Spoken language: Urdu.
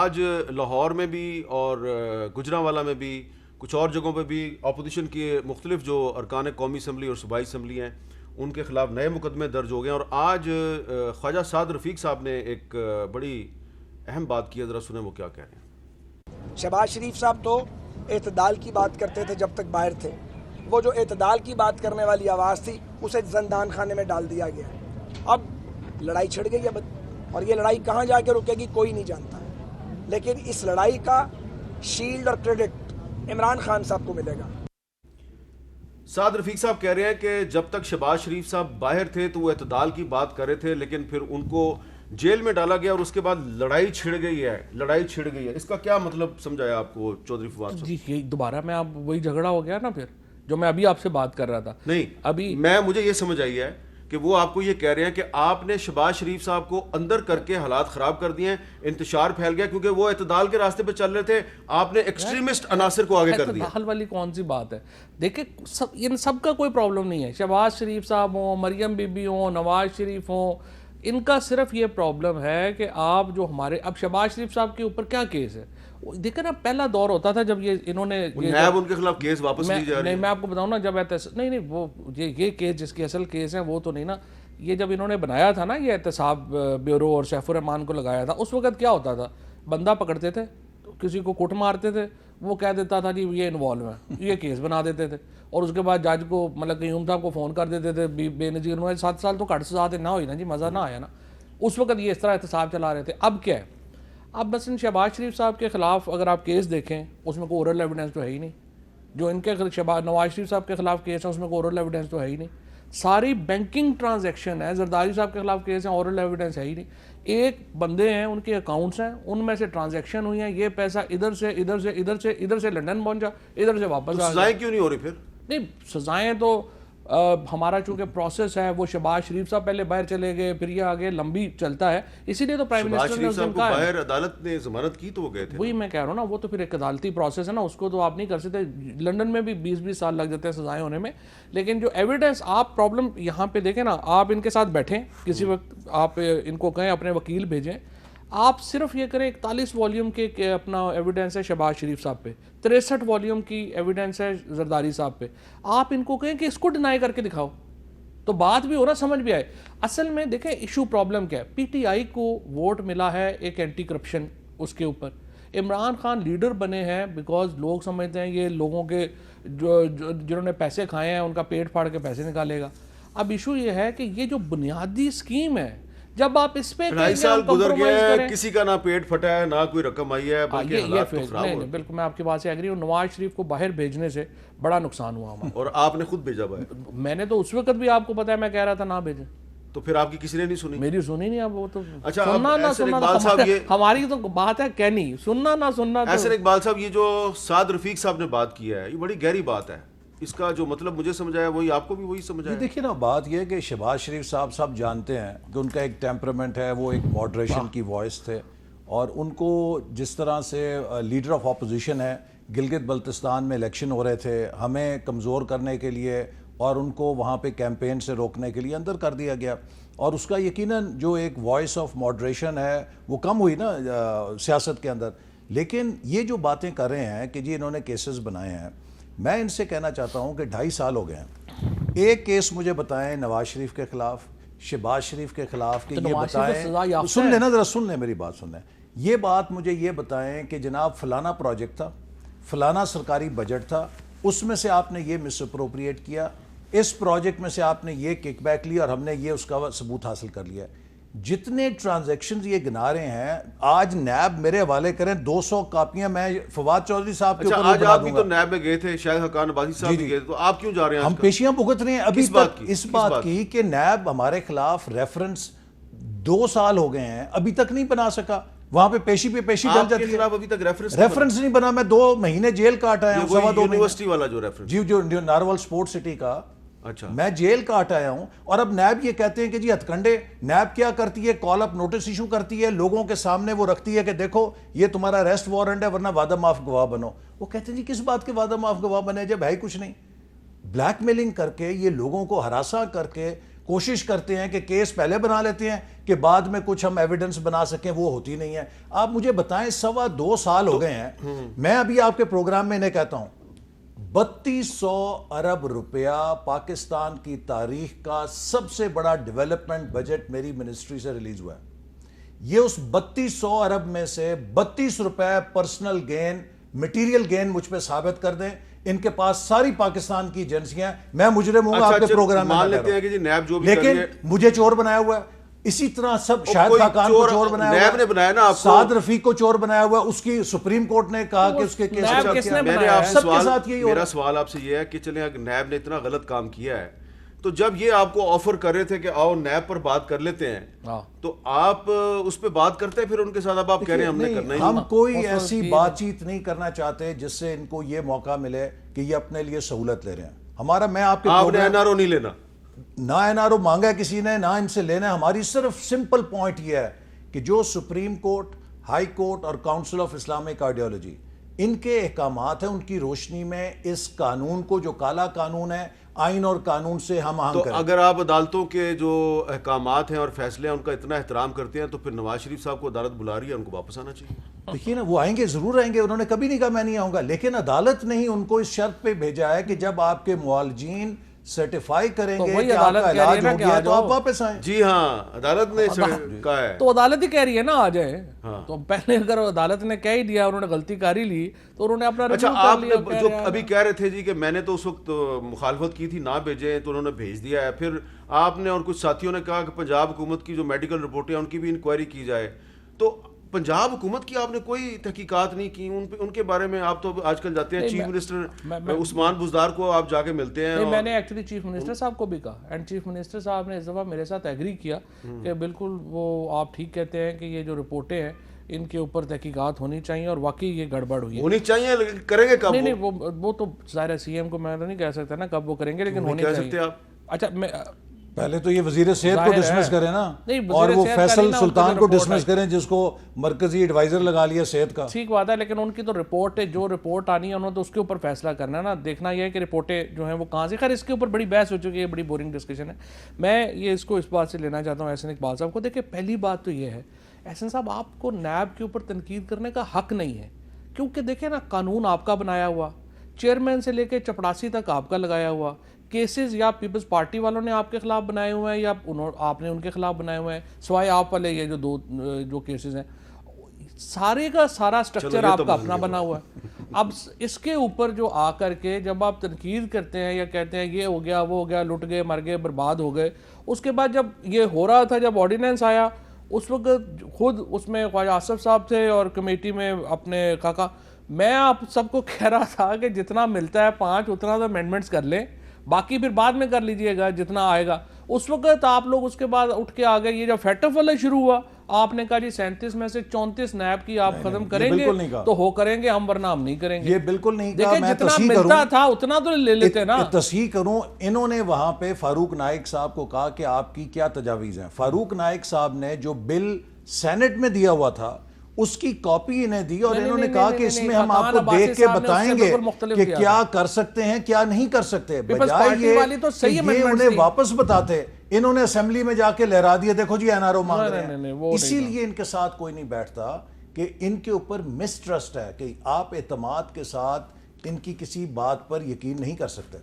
آج لاہور میں بھی اور گجرانوالہ میں بھی کچھ اور جگہوں پہ بھی اپوزیشن کے مختلف جو ارکان قومی اسمبلی اور صوبائی اسمبلی ہیں ان کے خلاف نئے مقدمے درج ہو گئے ہیں. اور آج خواجہ سعد رفیق صاحب نے ایک بڑی اہم بات کی ہے, ذرا سنیں وہ کیا کہہ رہے ہیں. شہباز شریف صاحب تو اعتدال کی بات کرتے تھے جب تک باہر تھے. وہ جو اعتدال کی بات کرنے والی آواز تھی اسے زندان خانے میں ڈال دیا گیا. اب لڑائی چھڑ گئی ہے اور یہ لڑائی کہاں جا کے رکے گی کوئی نہیں جانتا ہے. لیکن اس لڑائی کا شیلڈ اور کریڈٹ عمران خان صاحب کو ملے گا. سعد رفیق صاحب کہہ رہے ہیں کہ جب تک شہباز شریف صاحب باہر تھے تو وہ اعتدال کی بات کر رہے تھے, لیکن پھر ان کو جیل میں ڈالا گیا اور اس کے بعد لڑائی چھڑ گئی ہے. اس کا کیا مطلب سمجھایا آپ کو چودھری فواد صاحب؟ جی دوبارہ میں آپ وہی جھگڑا ہو گیا نا پھر جو میں ابھی آپ سے بات کر رہا تھا. نہیں ابھی مجھے یہ سمجھ آئی ہے کہ وہ آپ کو یہ کہہ رہے ہیں کہ آپ نے شہباز شریف صاحب کو اندر کر کے حالات خراب کر دیے ہیں, انتشار پھیل گیا کیونکہ وہ اعتدال کے راستے پہ چل رہے تھے, آپ نے ایکسٹریمسٹ عناصر کو آگے کر دیا. اعتدال والی کون سی بات ہے؟ دیکھیں ان سب کا کوئی پرابلم نہیں ہے. شہباز شریف صاحب ہوں, مریم بی بی ہوں, نواز شریف ہوں, ان کا صرف یہ پرابلم ہے کہ آپ جو ہمارے اب شہباز شریف صاحب کے اوپر کیا کیس ہے. دیکھیں نا پہلا دور ہوتا تھا جب یہ انہوں نے نیب ان کے خلاف کیس واپس لی جا رہی ہے. نہیں میں آپ کو بتاؤں نا جب نہیں وہ یہ کیس جس کے اصل کیس ہیں وہ تو نہیں نا. یہ جب انہوں نے بنایا تھا نا یہ احتساب بیورو اور سیف الرحمان کو لگایا تھا, اس وقت کیا ہوتا تھا, بندہ پکڑتے تھے کسی کو کٹ مارتے تھے, وہ کہہ دیتا تھا جی یہ انوالو ہے, یہ کیس بنا دیتے تھے, اور اس کے بعد جج کو مطلب قیوم صاحب کو فون کر دیتے تھے بے نظیر 7 سال تو کٹ سزا نہ ہوئی نا جی, مزہ نہ آیا نا. اس وقت یہ اس طرح احتساب چلا رہے تھے. اب کیا ہے, اب مثلا شہباز شریف صاحب کے خلاف اگر آپ کیس دیکھیں اس میں کوئی اورل ایویڈنس تو ہے ہی نہیں. جو ان کے نواز شریف صاحب کے خلاف کیس ہے اس میں کوئی اورل ایویڈنس تو ہے ہی نہیں. ساری بینکنگ ٹرانزیکشن ہے, زرداری صاحب کے خلاف کیس ہیں, اورل ایویڈنس ہے ہی نہیں. ایک بندے ہیں, ان کے اکاؤنٹس ہیں, ان میں سے ٹرانزیکشن ہوئی ہیں, یہ پیسہ ادھر سے لنڈن پہنچا, ادھر سے واپس آ گیا. سزائیں کیوں نہیں ہو رہی پھر؟ نہیں سزائیں تو ہمارا چونکہ پروسیس ہے, وہ شہباز شریف صاحب پہلے باہر چلے گئے, پھر یہ آگے لمبی چلتا ہے, اسی لیے تو پرائم منسٹر نے اس دن کہا ہے باہر عدالت نے ضمانت کی تو وہ گئے تھے. وہی میں کہہ رہا ہوں نا, وہ تو پھر ایک عدالتی پروسیس ہے نا, اس کو تو آپ نہیں کر سکتے. لنڈن میں بھی 20 سال لگ جاتے ہیں سزائیں ہونے میں. لیکن جو ایویڈنس آپ پرابلم یہاں پہ دیکھیں نا, آپ ان کے ساتھ بیٹھیں کسی وقت, آپ ان کو کہیں اپنے وکیل بھیجیں, آپ صرف یہ کریں 41 والیوم کے اپنا ایویڈنس ہے شہباز شریف صاحب پہ, 63 والیوم کی ایویڈنس ہے زرداری صاحب پہ. آپ ان کو کہیں کہ اس کو ڈینائی کر کے دکھاؤ تو بات بھی ہو رہا, سمجھ بھی آئے. اصل میں دیکھیں ایشو پرابلم کیا ہے, پی ٹی آئی کو ووٹ ملا ہے ایک اینٹی کرپشن اس کے اوپر. عمران خان لیڈر بنے ہیں بیکاز لوگ سمجھتے ہیں یہ لوگوں کے جنہوں نے پیسے کھائے ہیں ان کا پیٹ پھاڑ کے پیسے نکالے گا. اب ایشو یہ ہے کہ یہ جو بنیادی اسکیم ہے, جب آپ اس پہ 2.5 سال گزر گئے ہیں, کسی کا نہ پیٹ پھٹا ہے نہ کوئی رقم آئی ہے, بلکہ حالات تو خراب ہو. بالکل میں آپ کی بات سے ایگری ہوں. نواز شریف کو باہر بھیجنے سے بڑا نقصان ہوا ہمارا. اور آپ نے خود بھیجا باہر. میں نے تو اس وقت بھی آپ کو پتا ہے میں کہہ رہا تھا نہ بھیجیں, تو پھر آپ کی کسی نے نہیں سنی؟ میری سنی نہیں. اب وہ تو اچھا سننا نہ سننا ہماری تو بات ہے کہنی, سننا نہ سننا. ایسر اقبال صاحب, یہ جو سعد رفیق صاحب نے بات کی ہے یہ بڑی گہری بات ہے, اس کا جو مطلب مجھے سمجھ آیا وہی آپ کو بھی وہی سمجھ آیا. دیکھیے نا بات یہ ہے کہ شہباز شریف صاحب سب جانتے ہیں کہ ان کا ایک ٹیمپرمنٹ ہے, وہ ایک ماڈریشن کی وائس تھے, اور ان کو جس طرح سے لیڈر آف اپوزیشن ہے, گلگت بلتستان میں الیکشن ہو رہے تھے, ہمیں کمزور کرنے کے لیے اور ان کو وہاں پہ کیمپین سے روکنے کے لیے اندر کر دیا گیا. اور اس کا یقیناً جو ایک وائس آف ماڈریشن ہے وہ کم ہوئی نا سیاست کے اندر. لیکن یہ جو باتیں کر رہے ہیں کہ جی انہوں نے کیسز بنائے ہیں, میں ان سے کہنا چاہتا ہوں کہ 2.5 سال ہو گئے ہیں, ایک کیس مجھے بتائیں نواز شریف کے خلاف, شہباز شریف کے خلاف, کہ یہ بتائیں, سن لیں نا ذرا, سن لیں میری بات, سن لیں. یہ بات مجھے یہ بتائیں کہ جناب فلانا پروجیکٹ تھا, فلانا سرکاری بجٹ تھا, اس میں سے آپ نے یہ مس اپروپریٹ کیا, اس پروجیکٹ میں سے آپ نے یہ کک بیک لیا اور ہم نے یہ اس کا ثبوت حاصل کر لیا. جتنے ٹرانزیکشنز یہ گنا رہے ہیں, آج نیب میرے حوالے کریں 200 کاپیاں میں فواد چودھری صاحب کے اوپر آج آپ بھی تو نیب میں گئے تھے, شاید حقان عباسی صاحب بھی گئے تھے, تو آپ کیوں جا رہے ہیں؟ ہم پیشیاں بھگت رہے ہیں ابھی تک اس بات کی کہ نیب ہمارے خلاف ریفرنس 2 سال ہو گئے ہیں ابھی تک نہیں بنا سکا. وہاں پہ پیشی ڈل جاتی ہے, ابھی تک ریفرنس نہیں بنا. میں 2 مہینے جیل کاٹ آیا ہوں, 2.5 یونیورسٹی والا جو ریفرنس, جی جو نارول سپورٹ سٹی کا, اچھا میں جیل کاٹ آیا ہوں. اور اب نیب یہ کہتے ہیں کہ جی ہتھکنڈے, نیب کیا کرتی ہے, کال اپ نوٹس ایشو کرتی ہے, لوگوں کے سامنے وہ رکھتی ہے کہ دیکھو یہ تمہارا اریسٹ وارنٹ ہے ورنہ وعدہ معاف گواہ بنو. وہ کہتے ہیں جی کس بات کے وعدہ معاف گواہ بنے جب ہے ہی کچھ نہیں. بلیک میلنگ کر کے, یہ لوگوں کو ہراساں کر کے, کوشش کرتے ہیں کہ کیس پہلے بنا لیتے ہیں کہ بعد میں کچھ ہم ایویڈنس بنا سکیں، وہ ہوتی نہیں ہے. آپ مجھے بتائیں 2.25 سال ہو گئے ہیں، میں ابھی آپ کے پروگرام میں انہیں کہتا ہوں 3200 ارب روپیہ پاکستان کی تاریخ کا سب سے بڑا ڈیولپمنٹ بجٹ میری منسٹری سے ریلیز ہوا ہے. یہ اس 3200 ارب میں سے 32 روپے پرسنل گین، مٹیریل گین مجھ پہ ثابت کر دیں. ان کے پاس ساری پاکستان کی ایجنسیاں، میں مجرم ہوں آپ کے پروگرام میں مان لیتے ہیں کہ جی نیب جو بھی لیکن مجھے چور بنایا ہوا ہے. اسی طرح سب شاہد خاقان کو چور بنایا ہوا ہے، نیب نے بنایا نا آپ کو، سعد رفیق کو چور بنایا ہوا ہے. اس کی سپریم کورٹ نے کہا کہ اس کے کیس نیب کس نے میں نے بنایا آپ ہے؟ سے سب کے ساتھ یہی ہو رہا ہے. میرا سوال آپ سے یہ ہے کہ چلیں اگر نیب نے اتنا غلط کام کیا ہے تو جب یہ آپ کو آفر کر رہے تھے کہ آؤ نیب پر بات کر لیتے ہیں تو آپ اس پہ بات کرتے ہیں، پھر ان کے ساتھ اب آپ کہہ رہے ہیں ہم نے کرنا ہی ہم کوئی ایسی بات چیت نہیں کرنا چاہتے جس سے ان کو یہ موقع ملے کہ یہ اپنے لیے سہولت لے رہے ہیں. ہمارا میں آپ کے آپ نے این آر او نہیں لینا، نہ این آر او مانگا ہے کسی نے، نہ ان سے لینا ہے. ہماری صرف سمپل پوائنٹ یہ ہے کہ جو سپریم کورٹ، ہائی کورٹ اور کاؤنسل آف اسلامک آئیڈیالوجی ان کے احکامات ہیں، ان کی روشنی میں اس قانون کو، جو کالا قانون ہے، آئین اور قانون سے ہم آہنگ تو کریں. اگر آپ عدالتوں کے جو احکامات ہیں اور فیصلے ہیں ان کا اتنا احترام کرتے ہیں تو پھر نواز شریف صاحب کو عدالت بلا رہی ہے، ان کو واپس آنا چاہیے. دیکھیے نا، وہ آئیں گے، ضرور آئیں گے. انہوں نے کبھی نہیں کہا میں نہیں آؤں گا، لیکن عدالت نے ہی ان کو اس شرط پہ بھیجا ہے کہ جب آپ کے معالجین سرٹیفائی کریں گے کہ آپ کا علاج ہو گیا تو آپ واپس آئیں. جی ہاں، عدالت نے کہا ہے تو عدالت ہی کہہ رہی ہے نا آ جائیں. تو پہلے اگر عدالت نے کہہ ہی دیا، انہوں نے غلطی کر ہی لی تو انہوں نے اپنا اچھا ریویو کر آپ لیا. نے جو ابھی کہہ رہے تھے جی کہ میں نے تو اس وقت مخالفت کی تھی نہ بھیجیں، تو انہوں نے بھیج دیا ہے. پھر آپ نے اور کچھ ساتھیوں نے کہا کہ پنجاب حکومت کی جو میڈیکل رپورٹیں ہیں ان کی بھی انکوائری کی جائے. تو پنجاب حکومت کی آپ نے کوئی تحقیقات نہیں کی ان کے بارے میں؟ آپ تو آج کل جاتے ہیں چیف منسٹر عثمان بزدار کو آپ جا کے ملتے ہیں. میں نے ایکچولی چیف منسٹر صاحب کو بھی کہا، اینڈ چیف منسٹر صاحب نے اس دفعہ میرے ساتھ ایگری کیا کہ بالکل وہ آپ ٹھیک کہتے ہیں کہ یہ جو رپورٹیں ہیں ان کے اوپر تحقیقات ہونی چاہیے اور واقعی یہ گڑبڑ ہوئی ہے. ہونی چاہیے، لیکن کریں گے کب؟ نہیں وہ تو ظاہر ہے سی ایم کو میں تو نہیں کہہ سکتا نا کب وہ کریں گے، لیکن ہونی چاہیے. اچھا میں پہلے تو یہ وزیر صحت کو ڈسمس کریں نا، اور وہ فیصل سلطان کو ڈسمس کریں جس کو مرکزی ایڈوائزر لگا لیا صحت کا. ٹھیک بات ہے، لیکن ان کی تو رپورٹ ہے، جو رپورٹ آنی ہے انہوں نے تو اس کے اوپر فیصلہ کرنا ہے نا. دیکھنا یہ ہے کہ رپورٹیں جو ہیں وہ کہاں سے. خیر اس کے اوپر بڑی بحث ہو چکی ہے، بڑی بورنگ ڈسکشن ہے. میں یہ اس کو اس بات سے لینا چاہتا ہوں احسن اقبال صاحب کو. دیکھیں پہلی بات تو یہ ہے احسن صاحب، آپ کو نیب کے اوپر تنقید کرنے کا حق نہیں ہے، کیونکہ دیکھیں نا قانون آپ کا بنایا ہوا، چیئرمین سے لے کے چپڑاسی تک آپ کا لگایا ہوا. کیسز یا پیپلز پارٹی والوں نے آپ کے خلاف بنائے ہوئے ہیں یا آپ نے ان کے خلاف بنائے ہوئے ہیں، سوائے آپ والے یہ جو کیسز ہیں، سارے کا سارا سٹرکچر آپ کا اپنا بنا ہوا ہے. اب اس کے اوپر جو آ کر کے جب آپ تنقید کرتے ہیں یا کہتے ہیں یہ ہو گیا وہ ہو گیا، لٹ گئے مر گئے برباد ہو گئے، اس کے بعد جب یہ ہو رہا تھا، جب آرڈیننس آیا اس وقت خود اس میں خواجہ آصف صاحب تھے اور کمیٹی میں اپنے کاکا، میں آپ سب کو کہہ رہا تھا کہ جتنا ملتا ہے 5 اتنا تو امینڈمنٹس کر لیں، باقی پھر بعد میں کر لیجئے گا جتنا آئے گا. اس وقت آپ لوگ اس کے بعد اٹھ کے آگئے. یہ جب فیٹ آف والا شروع ہوا آپ نے کہا جی 37 میں سے 34 نیب کی آپ ختم کریں گے تو ہو کریں گے ہم، ورنہ ہم نہیں کریں گے. یہ بالکل نہیں کہا. دیکھیں جتنا ملتا تھا اتنا تو لے لیتے نا. تصحیح کروں، انہوں نے وہاں پہ فاروق نائک صاحب کو کہا کہ آپ کی کیا تجاویز ہیں. فاروق نائک صاحب نے جو بل سینٹ میں دیا ہوا تھا اس کی کاپی انہیں دی اور انہوں نے کہا کہ اس میں ہم آپ کو دیکھ کے بتائیں گے کہ کیا کر سکتے ہیں کیا نہیں کر سکتے. بجائے یہ انہیں واپس بتاتے، انہوں نے اسمبلی میں جا کے لہرا دیا دیکھو جی این آر او مانگ رہے ہیں. اسی لیے ان کے ساتھ کوئی نہیں بیٹھتا کہ ان کے اوپر مسٹرسٹ ہے کہ آپ اعتماد کے ساتھ ان کی کسی بات پر یقین نہیں کر سکتے.